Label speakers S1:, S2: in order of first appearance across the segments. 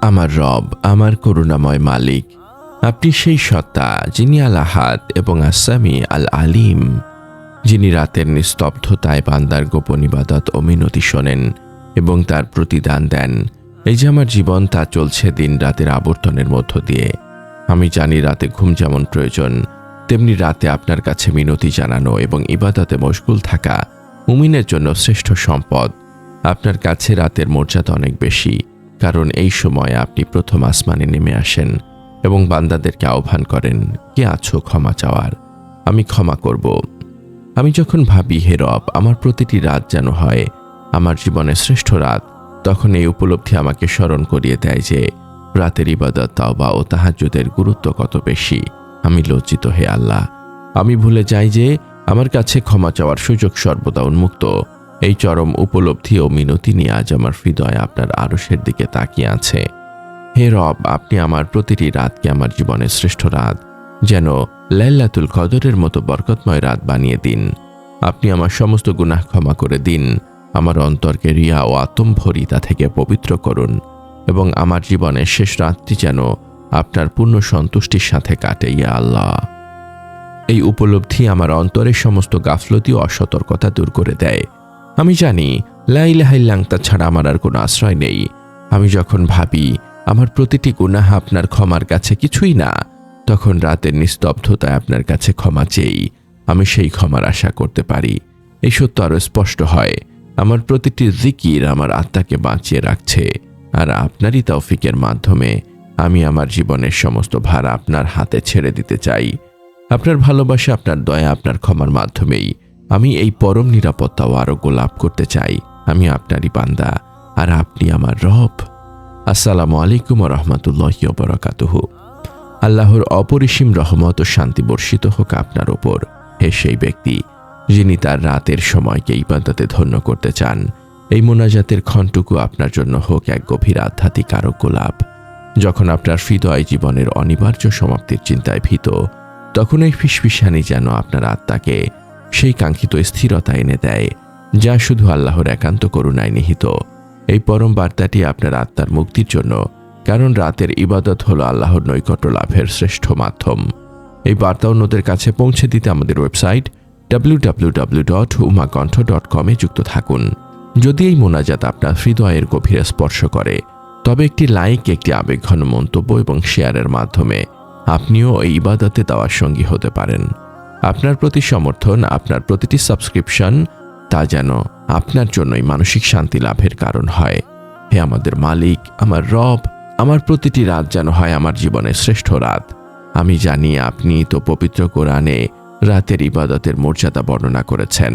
S1: আমার রব, আমার করুণাময় মালিক, আপনি সেই সত্তা যিনি আল আহাদ এবং আসামি আল আলিম, যিনি রাতের নিস্তব্ধতায় বান্দার গোপন ইবাদত ও মিনতি শোনেন এবং তার প্রতিদান দেন। এই যে আমার জীবন, তা চলছে দিন রাতের আবর্তনের মধ্য দিয়ে। আমি জানি রাতে ঘুম যেমন প্রয়োজন, তেমনি রাতে আপনার কাছে মিনতি জানানো এবং ইবাদতে মশগুল থাকা মুমিনের জন্য শ্রেষ্ঠ সম্পদ। আপনার কাছে রাতের মর্যাদা অনেক বেশি, কারণ এই সময় আপনি প্রথম আসমানে নেমে আসেন এবং বান্দাদেরকে আহ্বান করেন, কে আছো ক্ষমা চাওয়ার, আমি ক্ষমা করব। আমি যখন ভাবি, হে রব, আমার প্রতিটি রাত যেন হয় আমার জীবনের শ্রেষ্ঠ রাত, তখন এই উপলব্ধি আমাকে স্মরণ করিয়ে দেয় যে রাতের ইবাদত, তাওবা ও তাহাজ্জুদের গুরুত্ব কত বেশি। আমি লজ্জিত, হে আল্লাহ। আমি ভুলে যাই যে আমার কাছে ক্ষমা চাওয়ার সুযোগ সর্বদা উন্মুক্ত। এই চরম উপলব্ধি ও মিনতি নিয়ে আজ আমার হৃদয় আপনার আরশের দিকে তাকিয়ে আছে। হে রব, আপনি আমার প্রতিটি রাতকে আমার জীবনের শ্রেষ্ঠ রাত, যেন লাইলাতুল কদরের মতো বরকতময় রাত বানিয়ে দিন। আপনি আমার সমস্ত গুনাহ ক্ষমা করে দিন, আমার অন্তরকে রিয়া ও আত্মম্ভরিতা থেকে পবিত্র করুন এবং আমার জীবনের শেষ রাতটি যেন আপনার পূর্ণ সন্তুষ্টির সাথে কাটে, ইয়া আল্লাহ। এই উপলব্ধি আমার অন্তরের সমস্ত গাফলতি ও অসতর্কতা দূর করে দেয়। আমি জানি লা ইলাহা ইল্লাল্লাহ ছাড়া আমার আর কোনো আশ্রয় নেই। আমি যখন ভাবি আমার প্রতিটি গুনাহ আপনার ক্ষমার কাছে কিছুই না, তখন রাতের নিস্তব্ধতায় আপনার কাছে ক্ষমা চেয়েই আমি সেই ক্ষমার আশা করতে পারি। এই সত্য আরও স্পষ্ট হয়, আমার প্রতিটি জিকির আমার আত্মাকে বাঁচিয়ে রাখছে, আর আপনারই তৌফিকের মাধ্যমে আমি আমার জীবনের সমস্ত ভার আপনার হাতে ছেড়ে দিতে চাই। আপনার ভালোবাসা, আপনার দয়া, আপনার ক্ষমার মাধ্যমেই আমি এই পরম নিরাপত্তা ও আরোগ্য লাভ করতে চাই। আমি আপনারই বান্দা, আর আপনি আমার রব। আসসালামু আলাইকুম ওয়া রাহমাতুল্লাহি ওয়া বারাকাতুহু। আল্লাহর অপরিসীম রহমত ও শান্তি বর্ষিত হোক আপনার ওপর, হে সেই ব্যক্তি যিনি তার রাতের সময়কে ইবাদতে ধন্য করতে চান। এই মোনাজাতের ক্ষণটুকু আপনার জন্য হোক এক গভীর আধ্যাত্মিক আরোগ্য লাভ। যখন আপনার হৃদয় জীবনের অনিবার্য সমাপ্তির চিন্তায় ভীত, তখন এই ফিসফিসানি যেন আপনার আত্মাকে সেই কাঙ্ক্ষিত স্থিরতা এনে দেয়, যা শুধু আল্লাহর একান্ত করুণায় নিহিত। এই পরম বার্তাটি আপনার আত্মার মুক্তির জন্য, কারণ রাতের ইবাদত হলো আল্লাহর নৈকট্য লাভের শ্রেষ্ঠ মাধ্যম। এই বার্তা অন্যদের কাছে পৌঁছে দিতে আমাদের ওয়েবসাইট www.umakonth.com এ যুক্ত থাকুন। যদি এই মোনাজাত আপনার হৃদয়ের গভীরে স্পর্শ করে, তবে একটি লাইক, একটি আবেগঘন মন্তব্য এবং শেয়ারের মাধ্যমে আপনিও এই ইবাদতে দেওয়ার সঙ্গী হতে পারেন। আপনার প্রতি সমর্থন, আপনার প্রতিটি সাবস্ক্রিপশন, তা যেন আপনার জন্যই মানসিক শান্তি লাভের কারণ হয়। হে আমাদের মালিক, আমার রব, আমার প্রতিটি রাত যেন হয় আমার জীবনের শ্রেষ্ঠ রাত। আমি জানি আপনি তো পবিত্র কোরআনে রাতের ইবাদতের মর্যাদা বর্ণনা করেছেন।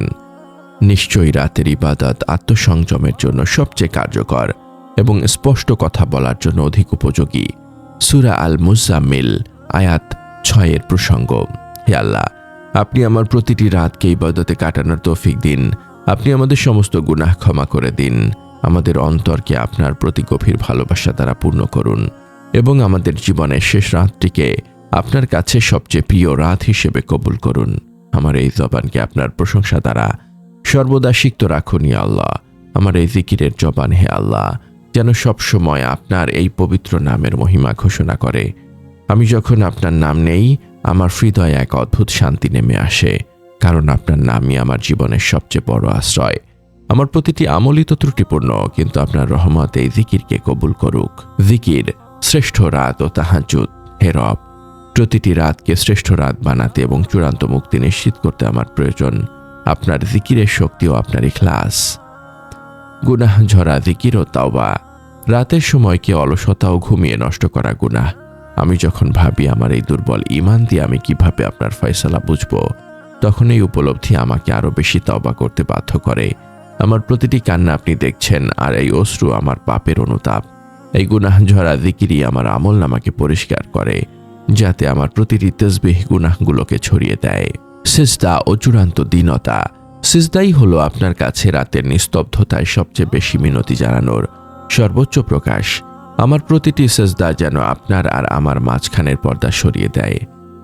S1: নিশ্চয়ই রাতের ইবাদত আত্মসংযমের জন্য সবচেয়ে কার্যকর এবং স্পষ্ট কথা বলার জন্য অধিক উপযোগী। সূরা আল মুজাম্মিল আয়াত 6 প্রসঙ্গ। হে আল্লাহ, আপনি আমার প্রতিটি রাতকে ইবাদতে কাটানোর তৌফিক দিন। আপনি আমাদের সমস্ত গুনাহ ক্ষমা করে দিন। আমাদের অন্তরকে আপনার প্রতি গভীর ভালোবাসা দ্বারা পূর্ণ করুন এবং আমাদের জীবনের শেষ রাতটিকে আপনার কাছে সবচেয়ে প্রিয় রাত হিসেবে কবুল করুন। আমার এই জবানকে আপনার প্রশংসা দ্বারা সর্বদা সিক্ত রাখুন, ইয়া আল্লাহ। আমার এই জিকিরের জবান, হে আল্লাহ, যেন সবসময় আপনার এই পবিত্র নামের মহিমা ঘোষণা করে। আমি যখন আপনার নাম নেই, আমার হৃদয়ে এক অদ্ভুত শান্তি নেমে আসে, কারণ আপনার নামই আমার জীবনের সবচেয়ে বড় আশ্রয়। আমার প্রতিটি আমলই তো ত্রুটিপূর্ণ, কিন্তু আপনার রহমত এই জিকিরকে কবুল করুক। জিকির, শ্রেষ্ঠ রাত ও তাহাজ্জুদ। হে রব, প্রতিটি রাতকে শ্রেষ্ঠ রাত বানাতে এবং চূড়ান্ত মুক্তি নিশ্চিত করতে আমার প্রয়োজন আপনার জিকিরের শক্তি ও আপনার ইখলাস। গুনাহ ঝরা জিকির ও তাওবা। রাতের সময়কে অলসতা ও ঘুমিয়ে নষ্ট করা গুনাহ। আমি যখন ভাবি আমার এই দুর্বল ঈমান দিয়ে আমি কিভাবে আপনার ফয়সালা বুঝব, তখন এই উপলব্ধি আমাকে আরো বেশি তাওবা করতে বাধ্য করে। আমার প্রতিটি কান্না আপনি দেখছেন, আর এই অশ্রু আমার পাপের অনুতাপ। এই গুনাহ ঝরা জিকিরই আমার আমলনামাকে পরিষ্কার করে, যাতে আমার প্রতিটি তাসবিহ গুনাহগুলোকে ছড়িয়ে দেয়। সিজদা ও চূড়ান্ত দীনতা। সিজদাই হলো আপনার কাছে রাতের নিস্তব্ধতায় সবচেয়ে বেশি মিনতি জানানোর সর্বোচ্চ প্রকাশ। আমার প্রতিটি সিজদা যেন আপনার আর আমার মাঝখানের পর্দা সরিয়ে দেয়।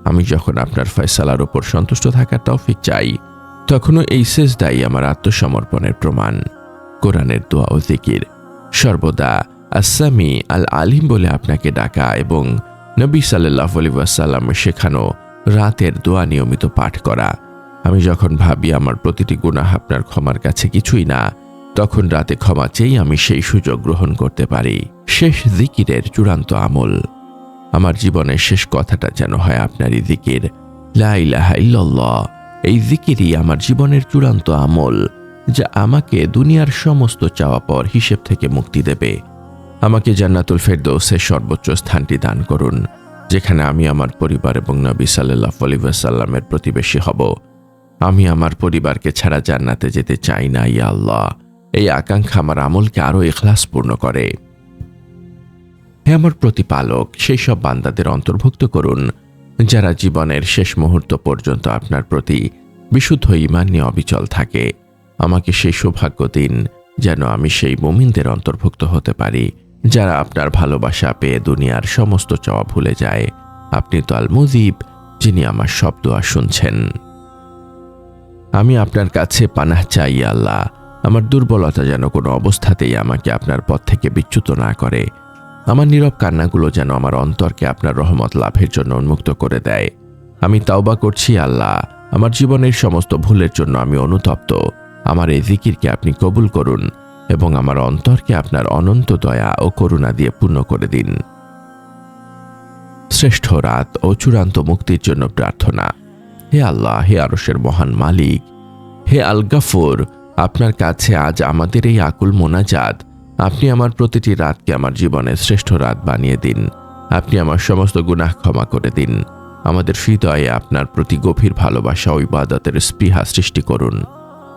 S1: আমি যখন আপনার ফয়সালার উপর সন্তুষ্ট থাকার তৌফিক চাই, তখনও এই সিজদাই আমার আত্মসমর্পণের প্রমাণ। কোরআনের দোয়া ও জিকির। সর্বদা আসামি আল আলিম বলে আপনাকে ডাকা এবং নবী সাল্লাল্লাহু আলাইহি ওয়াসাল্লামের শেখানো রাতের দোয়া নিয়মিত পাঠ করা। আমি যখন ভাবি আমার প্রতিটি গুনাহ আপনার ক্ষমার কাছে কিছুই না, তখন রাতে ক্ষমা চেয়েই আমি সেই সুযোগ গ্রহণ করতে পারি। শেষ জিকিরের চূড়ান্ত আমল। আমার জীবনের শেষ কথাটা যেন হয় আপনারই জিকির, লা ইলাহা ইল্লাল্লাহ। এই জিকিরই আমার জীবনের চূড়ান্ত আমল, যা আমাকে দুনিয়ার সমস্ত চাওয়া পাওয়ার হিসেব থেকে মুক্তি দেবে। আমাকে জান্নাতুল ফেরদৌসের সর্বোচ্চ স্থানটি দান করুন, যেখানে আমি আমার পরিবার এবং নবী সাল্লাল্লাহু আলাইহি ওয়াসাল্লামের প্রতিবেশী হব। আমি আমার পরিবারকে ছাড়া জান্নাতে যেতে চাই না ইয়া আল্লাহ। এই আকাঙ্ক্ষা আমার আমলকে আরও ইখলাসপূর্ণ করে। হে আমার প্রতিপালক, সেই সব বান্দাদের অন্তর্ভুক্ত করুন যারা জীবনের শেষ মুহূর্ত পর্যন্ত আপনার প্রতি বিশুদ্ধ ঈমান নিয়ে অবিচল থাকে। আমাকে সেই সৌভাগ্য দিন যেন আমি সেই মুমিনদের অন্তর্ভুক্ত হতে পারি যারা আপনার ভালোবাসা পেয়ে দুনিয়ার সমস্ত চাওয়া ভুলে যায়। আপনি তো আল মুজিব, যিনি আমার সব দোয়া শুনছেন। আমি আপনার কাছে পানাহ চাই আল্লাহ। আমার দুর্বলতা যেন কোনো অবস্থাতেই আমাকে আপনার পথ থেকে বিচ্যুত না করে। আমার নীরব কান্নাগুলো যেন আমার অন্তরকে আপনার রহমত লাভের জন্য উন্মুক্ত করে দেয়। আমি তাওবা করছি আল্লাহ, আমার জীবনের সমস্ত ভুলের জন্য আমি অনুতপ্ত। আমার এই জিকিরকে আপনি কবুল করুন এবং আমার অন্তরকে আপনার অনন্ত দয়া ও করুণা দিয়ে পূর্ণ করে দিন। শ্রেষ্ঠ রাত ও চূড়ান্ত মুক্তির জন্য প্রার্থনা। হে আল্লাহ, হে আরশের মহান মালিক, হে আল গাফুর, আপনার কাছে আজ আমাদের এই আকুল মোনাজাত। আপনি আমার প্রতিটি রাতকে আমার জীবনের শ্রেষ্ঠ রাত বানিয়ে দিন। আপনি আমার সমস্ত গুনাহ ক্ষমা করে দিন। আমাদের হৃদয়ে আপনার প্রতি গভীর ভালোবাসা ও ইবাদতের স্পৃহা সৃষ্টি করুন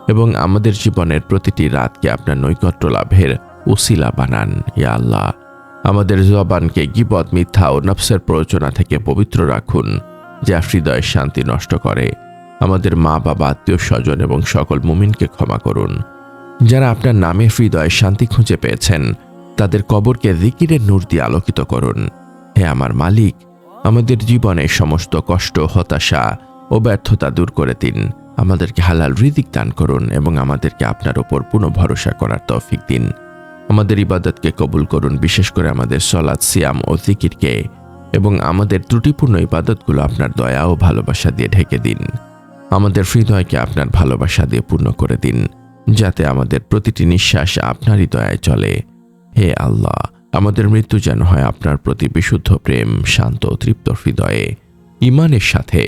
S1: এবং আমাদের জীবনের প্রতিটি রাতকে আপনার নৈকট্য লাভের উসিলা বানান ইয়া আল্লাহ। আমাদের জবানকে গীবত, মিথ্যা ও নফসের প্ররোচনা থেকে পবিত্র রাখুন, যা হৃদয়ের শান্তি নষ্ট করে। আমাদের মা বাবা, আত্মীয় স্বজন এবং সকল মুমিনকে ক্ষমা করুন যারা আপনার নামে হৃদয়ে শান্তি খুঁজে পেয়েছেন। তাদের কবরকে জিকিরের নূর দিয়ে আলোকিত করুন। হে আমার মালিক, আমাদের জীবনের সমস্ত কষ্ট, হতাশা ও ব্যর্থতা দূর করে দিন। আমাদেরকে হালাল রিজিক দান করুন এবং আমাদেরকে আপনার ওপর পূর্ণ ভরসা করার তৌফিক দিন। আমাদের ইবাদতকে কবুল করুন, বিশেষ করে আমাদের সালাত, সিয়াম ও জিকিরকে, এবং আমাদের ত্রুটিপূর্ণ ইবাদতগুলো আপনার দয়া ও ভালোবাসা দিয়ে ঢেকে দিন। আমাদের হৃদয়কে আপনার ভালোবাসা দিয়ে পূর্ণ করে দিন, যাতে আমাদের প্রতিটি নিঃশ্বাস আপনারই দয়ায় চলে। হে আল্লাহ, আমাদের মৃত্যু যেন হয় আপনার প্রতি বিশুদ্ধ প্রেম, শান্ত ও তৃপ্ত হৃদয়ে ঈমানের সাথে।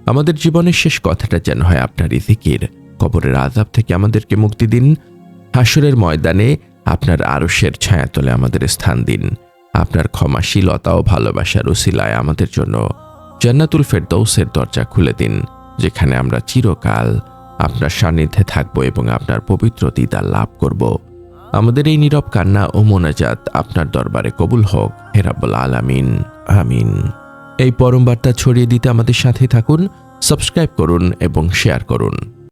S1: আমাদের জীবনের শেষ কথাটা যেন হয় আপনারই জিকির। কবরের আযাব থেকে আমাদেরকে মুক্তি দিন। হাসরের ময়দানে আপনার আরশের ছায়াতলে আমাদের স্থান দিন। আপনার ক্ষমাশীলতা ও ভালোবাসার উসিলায় আমাদের জন্য জান্নাতুল ফেরদৌসের দরজা খুলে দিন, যেখানে আমরা চিরকাল আপনার সান্নিধ্যে থাকব এবং আপনার পবিত্র দিদার লাভ করব। আমাদের এই নীরব কান্না ও মোনাজাত আপনার দরবারে কবুল হোক, হে রাব্বুল আলামিন। আমিন। এই পরম বার্তা ছড়িয়ে দিতে আমাদের সাথে থাকুন, সাবস্ক্রাইব করুন এবং শেয়ার করুন।